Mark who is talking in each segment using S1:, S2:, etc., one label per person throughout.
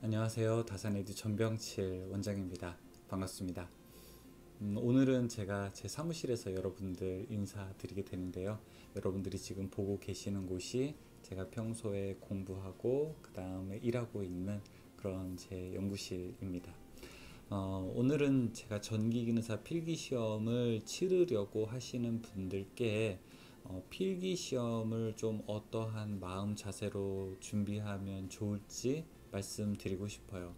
S1: 안녕하세요. 다산에듀 전병칠 원장입니다. 반갑습니다. 오늘은 제가 제 사무실에서 여러분들 인사드리게 되는데요. 여러분들이 지금 보고 계시는 곳이 제가 평소에 공부하고 그 다음에 일하고 있는 그런 제 연구실입니다. 오늘은 제가 전기기능사 필기시험을 치르려고 하시는 분들께 필기시험을 좀 어떠한 마음 자세로 준비하면 좋을지 말씀드리고 싶어요.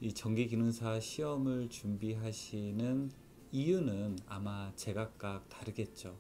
S1: 이 전기기능사 시험을 준비하시는 이유는 아마 제각각 다르겠죠.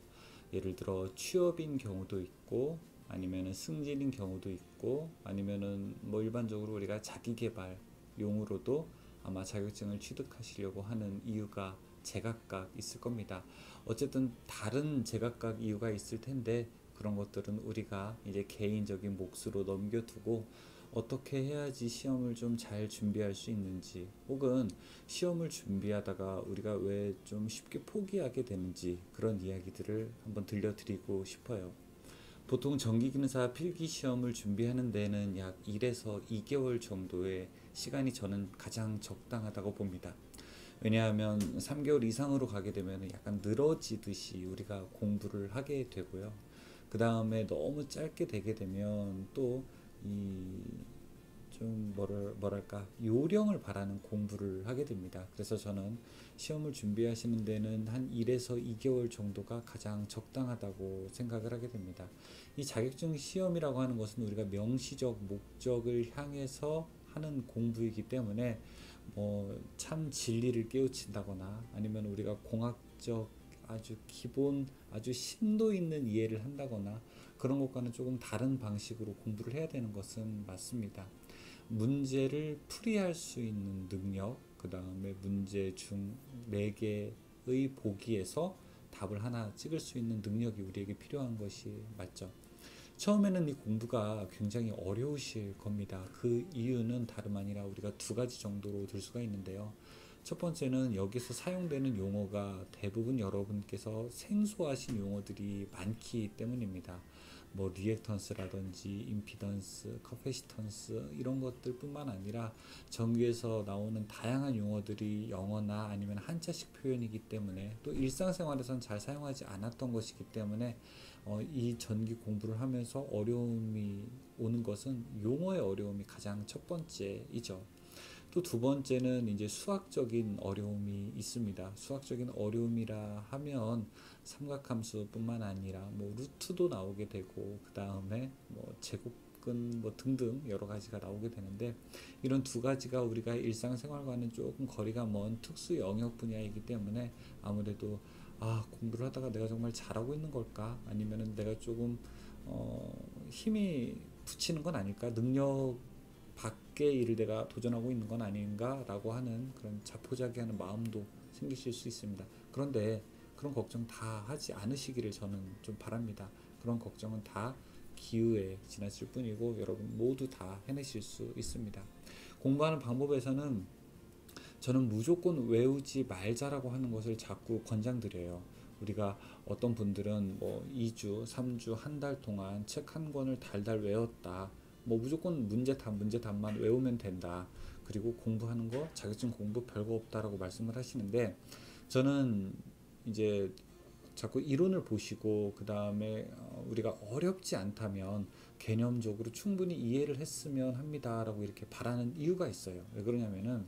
S1: 예를 들어 취업인 경우도 있고 아니면은 승진인 경우도 있고 아니면은 뭐 일반적으로 우리가 자기계발용으로도 아마 자격증을 취득하시려고 하는 이유가 제각각 있을 겁니다. 어쨌든 다른 제각각 이유가 있을 텐데 그런 것들은 우리가 이제 개인적인 몫으로 넘겨두고 어떻게 해야지 시험을 좀 잘 준비할 수 있는지, 혹은 시험을 준비하다가 우리가 왜 좀 쉽게 포기하게 되는지 그런 이야기들을 한번 들려드리고 싶어요. 보통 전기기능사 필기시험을 준비하는 데는 약 1에서 2개월 정도의 시간이 저는 가장 적당하다고 봅니다. 왜냐하면 3개월 이상으로 가게 되면 약간 늘어지듯이 우리가 공부를 하게 되고요. 그 다음에 너무 짧게 되게 되면 또 이 좀 뭐랄까 요령을 바라는 공부를 하게 됩니다. 그래서 저는 시험을 준비하시는 데는 한 1에서 2개월 정도가 가장 적당하다고 생각을 하게 됩니다. 이 자격증 시험이라고 하는 것은 우리가 명시적 목적을 향해서 하는 공부이기 때문에 뭐 참 진리를 깨우친다거나 아니면 우리가 공학적 아주 기본 아주 심도 있는 이해를 한다거나 그런 것과는 조금 다른 방식으로 공부를 해야 되는 것은 맞습니다. 문제를 풀이할 수 있는 능력, 그 다음에 문제 중 4개의 보기에서 답을 하나 찍을 수 있는 능력이 우리에게 필요한 것이 맞죠. 처음에는 이 공부가 굉장히 어려우실 겁니다. 그 이유는 다름 아니라 우리가 두 가지 정도로 들 수가 있는데요. 첫 번째는 여기서 사용되는 용어가 대부분 여러분께서 생소하신 용어들이 많기 때문입니다. 뭐 리액턴스라든지 임피던스, 커패시턴스 이런 것들 뿐만 아니라 전기에서 나오는 다양한 용어들이 영어나 아니면 한자식 표현이기 때문에 또 일상생활에선 잘 사용하지 않았던 것이기 때문에 이 전기 공부를 하면서 어려움이 오는 것은 용어의 어려움이 가장 첫 번째이죠. 또 두 번째는 이제 수학적인 어려움이 있습니다. 수학적인 어려움이라 하면 삼각함수뿐만 아니라 뭐 루트도 나오게 되고 그 다음에 뭐 제곱근 뭐 등등 여러 가지가 나오게 되는데 이런 두 가지가 우리가 일상생활과는 조금 거리가 먼 특수 영역 분야이기 때문에 아무래도 공부를 하다가 내가 정말 잘하고 있는 걸까? 아니면은 내가 조금 힘이 붙이는 건 아닐까? 능력 밖의 일을 내가 도전하고 있는 건 아닌가라고 하는 그런 자포자기하는 마음도 생기실 수 있습니다. 그런데 그런 걱정 다 하지 않으시기를 저는 좀 바랍니다. 그런 걱정은 다 기회에 지나칠 뿐이고 여러분 모두 다 해내실 수 있습니다. 공부하는 방법에서는 저는 무조건 외우지 말자라고 하는 것을 자꾸 권장드려요. 우리가 어떤 분들은 뭐 2주, 3주, 한 달 동안 책 한 권을 달달 외웠다. 뭐 무조건 문제 답만 외우면 된다. 그리고 공부하는 거, 자격증 공부 별거 없다라고 말씀을 하시는데 저는 이제 자꾸 이론을 보시고 그 다음에 우리가 어렵지 않다면 개념적으로 충분히 이해를 했으면 합니다라고 이렇게 바라는 이유가 있어요. 왜 그러냐면은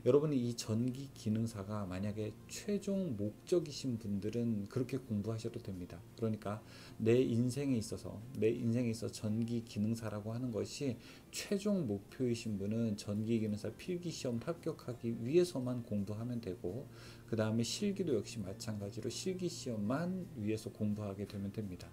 S1: 여러분이 이 전기 기능사가 만약에 최종 목적이신 분들은 그렇게 공부하셔도 됩니다. 그러니까 내 인생에 있어 전기 기능사라고 하는 것이 최종 목표이신 분은 전기 기능사 필기 시험 합격하기 위해서만 공부하면 되고 그 다음에 실기도 역시 마찬가지로 실기 시험만 위해서 공부하게 되면 됩니다.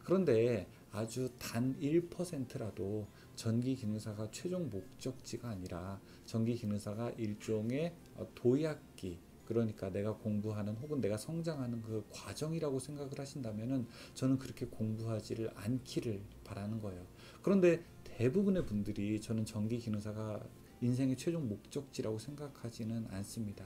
S1: 그런데 아주 단 1%라도 전기 기능사가 최종 목적지가 아니라 전기 기능사가 일종의 도약기, 그러니까 내가 공부하는 혹은 내가 성장하는 그 과정이라고 생각을 하신다면은 저는 그렇게 공부하지를 않기를 바라는 거예요. 그런데 대부분의 분들이 저는 전기 기능사가 인생의 최종 목적지라고 생각하지는 않습니다.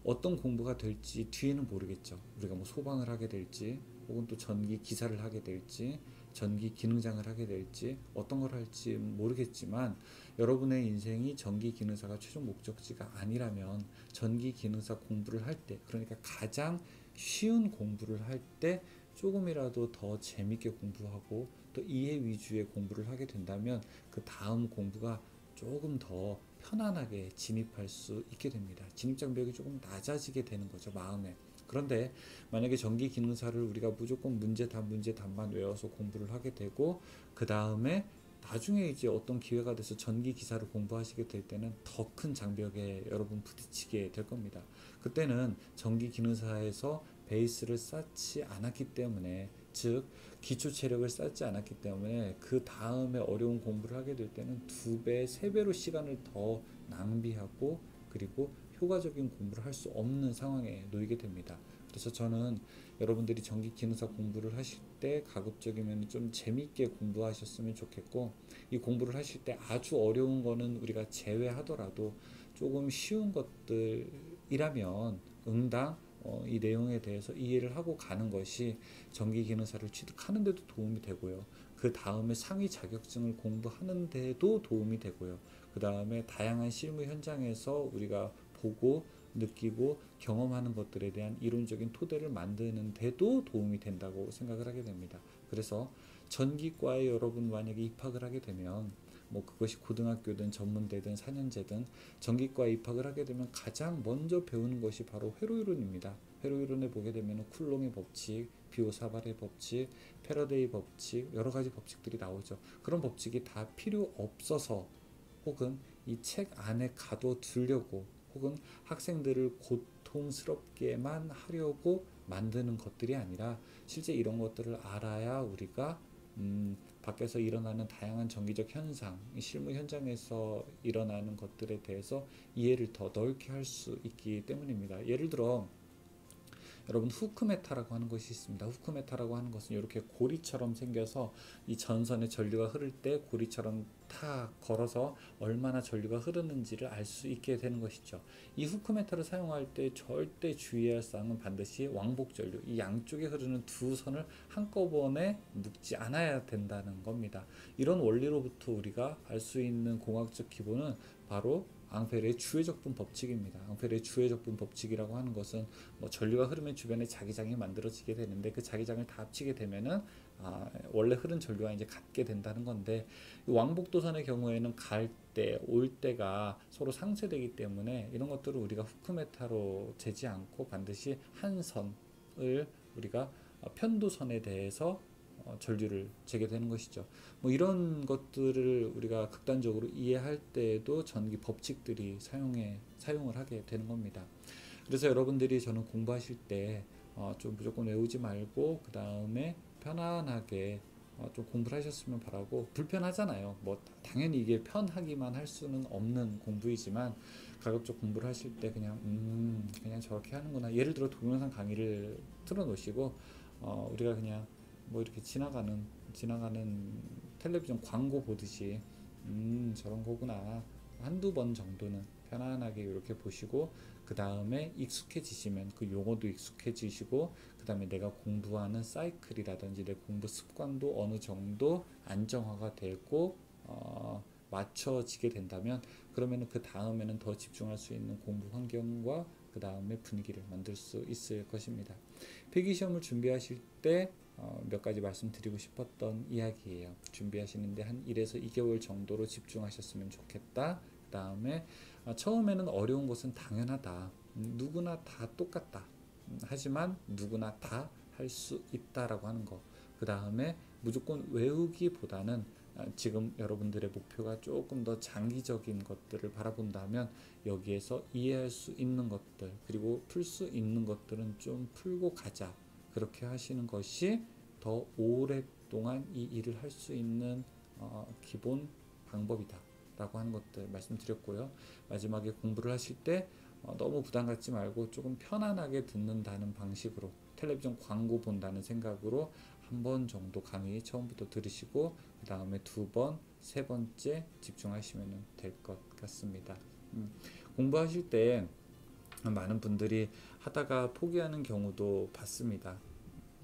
S1: 어떤 공부가 될지 뒤에는 모르겠죠. 우리가 뭐 소방을 하게 될지 혹은 또 전기 기사를 하게 될지 전기 기능장을 하게 될지 어떤 걸 할지 모르겠지만 여러분의 인생이 전기 기능사가 최종 목적지가 아니라면 전기 기능사 공부를 할 때, 그러니까 가장 쉬운 공부를 할 때 조금이라도 더 재밌게 공부하고 또 이해 위주의 공부를 하게 된다면 그 다음 공부가 조금 더 편안하게 진입할 수 있게 됩니다. 진입장벽이 조금 낮아지게 되는 거죠, 마음에. 그런데 만약에 전기 기능사를 우리가 무조건 문제답만 외워서 공부를 하게 되고 그 다음에 나중에 이제 어떤 기회가 돼서 전기 기사를 공부하시게 될 때는 더 큰 장벽에 여러분 부딪히게 될 겁니다. 그때는 전기 기능사에서 베이스를 쌓지 않았기 때문에, 즉 기초 체력을 쌓지 않았기 때문에 그 다음에 어려운 공부를 하게 될 때는 2배, 3배로 시간을 더 낭비하고 그리고 효과적인 공부를 할 수 없는 상황에 놓이게 됩니다. 그래서 저는 여러분들이 전기 기능사 공부를 하실 때 가급적이면 좀 재밌게 공부하셨으면 좋겠고, 이 공부를 하실 때 아주 어려운 거는 우리가 제외하더라도 조금 쉬운 것들이라면 응당 이 내용에 대해서 이해를 하고 가는 것이 전기 기능사를 취득하는 데도 도움이 되고요. 그 다음에 상위 자격증을 공부하는 데도 도움이 되고요. 그 다음에 다양한 실무 현장에서 우리가 보고 느끼고 경험하는 것들에 대한 이론적인 토대를 만드는 데도 도움이 된다고 생각을 하게 됩니다. 그래서 전기과에 여러분 만약에 입학을 하게 되면 뭐 그것이 고등학교든 전문대든 4년제든 전기과에 입학을 하게 되면 가장 먼저 배우는 것이 바로 회로이론입니다. 회로이론에 보게 되면 쿨롱의 법칙, 비오사발의 법칙, 패러데이 법칙, 여러 가지 법칙들이 나오죠. 그런 법칙이 다 필요 없어서 혹은 이 책 안에 가둬두려고 혹은 학생들을 고통스럽게만 하려고 만드는 것들이 아니라 실제 이런 것들을 알아야 우리가 밖에서 일어나는 다양한 전기적 현상, 실무 현장에서 일어나는 것들에 대해서 이해를 더 넓게 할 수 있기 때문입니다. 예를 들어 여러분 후크메타라고 하는 것이 있습니다. 후크메타라고 하는 것은 이렇게 고리처럼 생겨서 이 전선에 전류가 흐를 때 고리처럼 탁 걸어서 얼마나 전류가 흐르는지를 알 수 있게 되는 것이죠. 이 후크메타를 사용할 때 절대 주의할 사항은 반드시 왕복 전류, 이 양쪽에 흐르는 두 선을 한꺼번에 묶지 않아야 된다는 겁니다. 이런 원리로부터 우리가 알 수 있는 공학적 기본은 바로 앙페르의 주회적분 법칙입니다. 앙페르의 주회적분 법칙이라고 하는 것은 뭐 전류가 흐르면 주변에 자기장이 만들어지게 되는데 그 자기장을 다 합치게 되면은 원래 흐른 전류와 이제 같게 된다는 건데, 왕복도선의 경우에는 갈 때, 올 때가 서로 상쇄되기 때문에 이런 것들을 우리가 후크메타로 재지 않고 반드시 한 선을 우리가 편도선에 대해서 전류를 재게 되는 것이죠. 뭐 이런 것들을 우리가 극단적으로 이해할 때에도 전기 법칙들이 사용을 하게 되는 겁니다. 그래서 여러분들이 저는 공부하실 때 좀 무조건 외우지 말고 그 다음에 편안하게 좀 공부를 하셨으면 바라고, 불편하잖아요. 뭐 당연히 이게 편하기만 할 수는 없는 공부이지만 가급적 공부를 하실 때 그냥 저렇게 하는구나. 예를 들어 동영상 강의를 틀어놓으시고 우리가 그냥 뭐 이렇게 지나가는 텔레비전 광고 보듯이 저런 거구나, 한두 번 정도는 편안하게 이렇게 보시고 그 다음에 익숙해지시면 그 용어도 익숙해지시고 그 다음에 내가 공부하는 사이클이라든지 내 공부 습관도 어느 정도 안정화가 되고 맞춰지게 된다면, 그러면 그 다음에는 더 집중할 수 있는 공부 환경과 그 다음에 분위기를 만들 수 있을 것입니다. 필기시험을 준비하실 때 몇 가지 말씀드리고 싶었던 이야기예요. 준비하시는데 한 1에서 2개월 정도로 집중하셨으면 좋겠다. 그 다음에 처음에는 어려운 것은 당연하다. 누구나 다 똑같다. 하지만 누구나 다 할 수 있다라고 하는 거. 그 다음에 무조건 외우기보다는 지금 여러분들의 목표가 조금 더 장기적인 것들을 바라본다면 여기에서 이해할 수 있는 것들 그리고 풀 수 있는 것들은 좀 풀고 가자. 그렇게 하시는 것이 더 오랫동안 이 일을 할 수 있는 기본 방법이다 라고 하는 것들 말씀드렸고요. 마지막에 공부를 하실 때 너무 부담 갖지 말고 조금 편안하게 듣는다는 방식으로, 텔레비전 광고 본다는 생각으로 한 번 정도 강의 처음부터 들으시고 그 다음에 2번, 3번째 집중하시면 될 것 같습니다. 공부하실 때 많은 분들이 하다가 포기하는 경우도 봤습니다.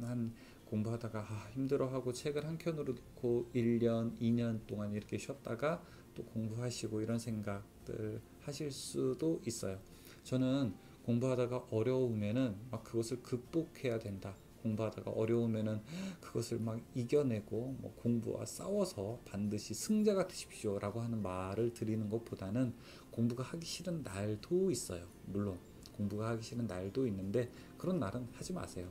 S1: 한 공부하다가 힘들어하고 책을 한 켠으로 놓고 1년, 2년 동안 이렇게 쉬었다가 또 공부하시고 이런 생각들 하실 수도 있어요. 저는 공부하다가 어려우면은 막 그것을 극복해야 된다. 공부하다가 어려우면은 그것을 막 이겨내고 뭐 공부와 싸워서 반드시 승자가 되십시오라고 하는 말을 드리는 것보다는 공부가 하기 싫은 날도 있어요. 물론 공부가 하기 싫은 날도 있는데 그런 날은 하지 마세요.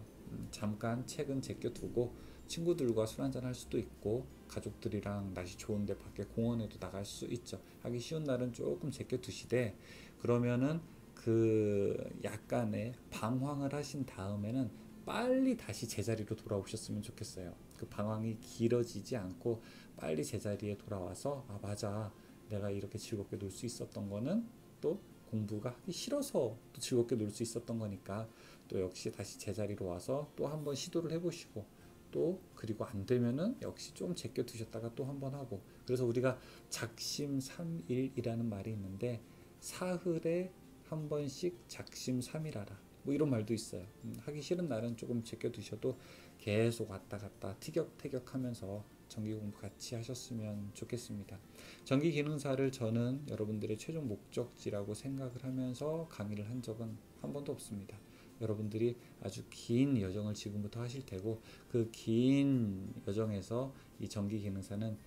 S1: 잠깐 책은 제껴두고 친구들과 술 한잔 할 수도 있고 가족들이랑 날씨 좋은데 밖에 공원에도 나갈 수 있죠. 하기 쉬운 날은 조금 제껴두시되 그러면은 그 약간의 방황을 하신 다음에는 빨리 다시 제자리로 돌아오셨으면 좋겠어요. 그 방황이 길어지지 않고 빨리 제자리에 돌아와서 맞아, 내가 이렇게 즐겁게 놀 수 있었던 거는 또 공부가 하기 싫어서 또 즐겁게 놀 수 있었던 거니까 또 역시 다시 제자리로 와서 또 한번 시도를 해보시고 또 그리고 안 되면은 역시 좀 제껴 두셨다가 또 한번 하고. 그래서 우리가 작심삼일이라는 말이 있는데 사흘에 한 번씩 작심삼일하라 뭐 이런 말도 있어요. 하기 싫은 날은 조금 제껴 두셔도 계속 왔다 갔다 티격태격 하면서 정기 공부 같이 하셨으면 좋겠습니다. 정기 기능사를 저는 여러분들의 최종 목적지라고 생각을 하면서 강의를 한 적은 한 번도 없습니다. 여러분들이 아주 긴 여정을 지금부터 하실 테고 그 긴 여정에서 이 정기 기능사는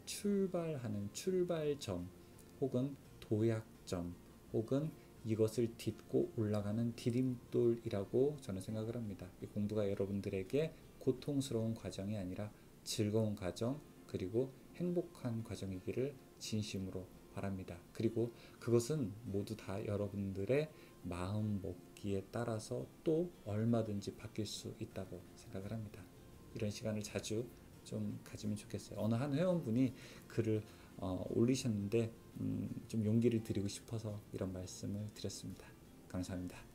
S1: 출발하는 출발점 혹은 도약점 혹은 이것을 딛고 올라가는 디딤돌이라고 저는 생각을 합니다. 이 공부가 여러분들에게 고통스러운 과정이 아니라 즐거운 과정 그리고 행복한 과정이기를 진심으로 바랍니다. 그리고 그것은 모두 다 여러분들의 마음 먹기에 따라서 또 얼마든지 바뀔 수 있다고 생각을 합니다. 이런 시간을 자주 좀 가지면 좋겠어요. 어느 한 회원분이 글을 올리셨는데 좀 용기를 드리고 싶어서 이런 말씀을 드렸습니다. 감사합니다.